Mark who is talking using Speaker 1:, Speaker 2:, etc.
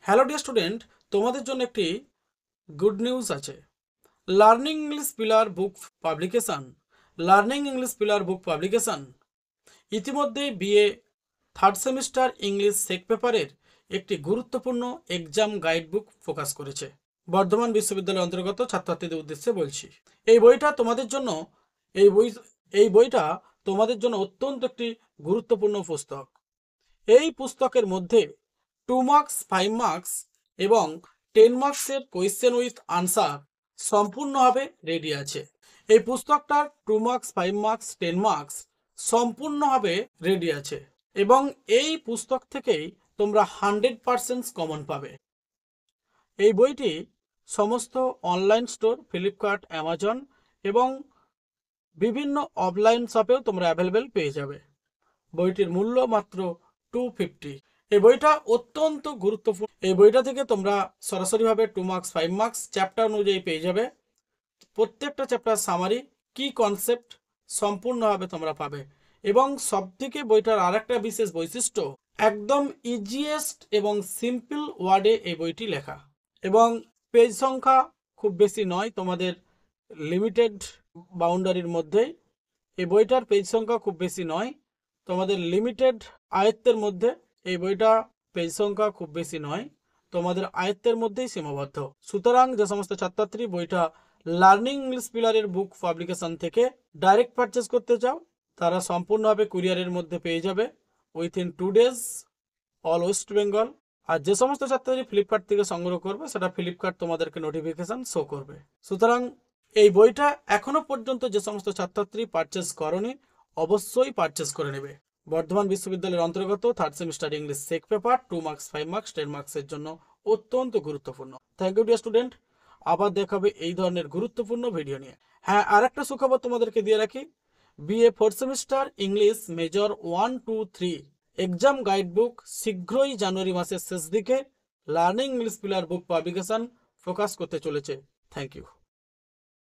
Speaker 1: Hello dear student, তোমাদের জন্য একটি গুড নিউজ আছে। Learning English pillar book publication ইতিমধ্যেই বিএ থার্ড সেমিস্টার ইংলিশ সেক পেপারের একটি গুরুত্বপূর্ণ এক্সাম গাইড বুক ফোকাস করেছে। বর্ধমান বিশ্ববিদ্যালয়ের অন্তর্গত ছাত্রছাত্রীদের উদ্দেশ্যে বলছি, এই বইটা তোমাদের জন্য এই বইটা তোমাদের জন্য অত্যন্ত একটি গুরুত্বপূর্ণ পুস্তক। এই পুস্তকের মধ্যে 2 মার্কস, 5 মার্কস এবং 10 মার্কসের কোয়েশ্চেন উইথ আনসার সম্পূর্ণভাবে রেডি আছে। এই পুস্তকটার 2 মার্কস, 5 মার্কস, 10 মার্কস সম্পূর্ণভাবে রেডি আছে এবং এই পুস্তক থেকেই তোমরা 100% কমন পাবে। এই বইটি সমস্ত অনলাইন স্টোর, ফ্লিপকার্ট, অ্যামাজন এবং বিভিন্ন অফলাইন শপেও তোমরা অ্যাভেলেবেল পেয়ে যাবে। বইটির মূল্য মাত্র 250। এই বইটা অত্যন্ত গুরুত্বপূর্ণ। এই বইটা থেকে তোমরা সরাসরিভাবে 2 মার্কস, 5 মার্কস চ্যাপ্টার অনুযায়ী পেয়ে যাবে। প্রত্যেকটা চ্যাপ্টার সামারি, কি কনসেপ্ট সম্পূর্ণভাবে তোমরা পাবে। এবং সবথেকে বইটার আরেকটা বিশেষ বৈশিষ্ট্য, একদম ইজিয়েস্ট এবং সিম্পল ওয়ার্ডে এই বইটি লেখা এবং পেজ সংখ্যা খুব বেশি নয়, তোমাদের লিমিটেড বাউন্ডারির মধ্যেই। এই বইটার পেজ সংখ্যা খুব বেশি নয়, তোমাদের লিমিটেড আয়ত্তের মধ্যে। এই বইটা পেজ সংখ্যা খুব বেশি নয়, তোমাদের আয়ত্তের মধ্যেই সীমাবদ্ধ। সুতরাং যে সমস্ত ছাত্রছাত্রী বইটা লার্নিং ইংলিশ পিলারের বুক পাবলিকেশন থেকে ডাইরেক্ট পারচেস করতে চাও, তারা সম্পূর্ণভাবে কুরিয়ারের মধ্যে পেয়ে যাবে within 2 days all West Bengal. আর যে সমস্ত ছাত্রছাত্রী ফ্লিপকার্ট থেকে সংগ্রহ করবে, সেটা ফ্লিপকার্ট তোমাদেরকে নোটিফিকেশন শো করবে। সুতরাং এই বইটা এখনো পর্যন্ত যে সমস্ত ছাত্রছাত্রী পারচেস করনি, অবশ্যই পারচেস করে নেবে। বর্ধমান বিশ্ববিদ্যালয়ের অন্তর্গত থার্ড সেমিস্টার ইংলিশ সেক পেপার 2 মার্কস, 5 মার্কস, 10 মার্কসের জন্য অত্যন্ত গুরুত্বপূর্ণ। থ্যাংক ইউ ডিয়ার স্টুডেন্ট, আবার দেখাবে এই ধরনের গুরুত্বপূর্ণ ভিডিও নিয়ে। হ্যাঁ, আর একটা সুখবর তোমাদেরকে দিয়ে রাখি, BA fourth semester English major 1, 2, 3 exam guide book শীঘ্রই জানুয়ারি মাসের শেষ দিকে learning English pillar book publication focus করতে চলেছে। Thank you.